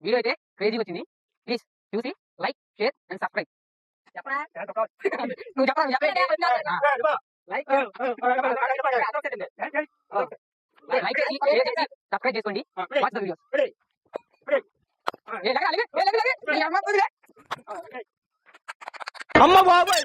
Video అయితే క్రేజీగా వచ్చింది. ప్లీజ్ చూసి లైక్, షేర్ అండ్ సబ్స్క్రైబ్. చెప్పరా నువ్వు చెప్పరా లైక్ లైక్ చేసి షేర్ చేసి సబ్స్క్రైబ్ చేసుకోండి. Watch the videos. అమ్మ బాబాయ్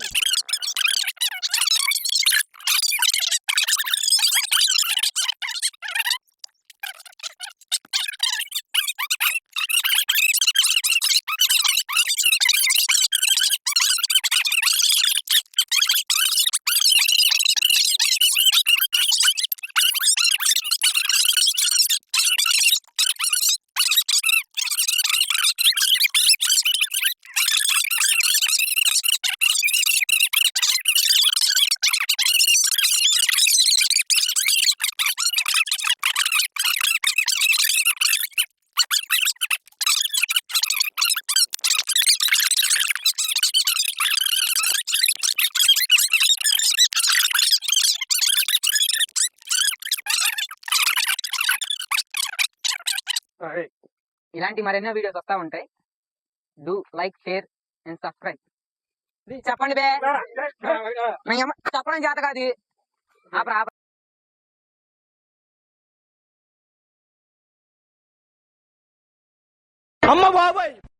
ఇలాంటి మరెన్నో వీడియోస్ వస్తా ఉంటాయి. Do like, share and subscribe. చెప్పండి బే చెప్పడం చేత కాదు. అమ్మ బాబాయ్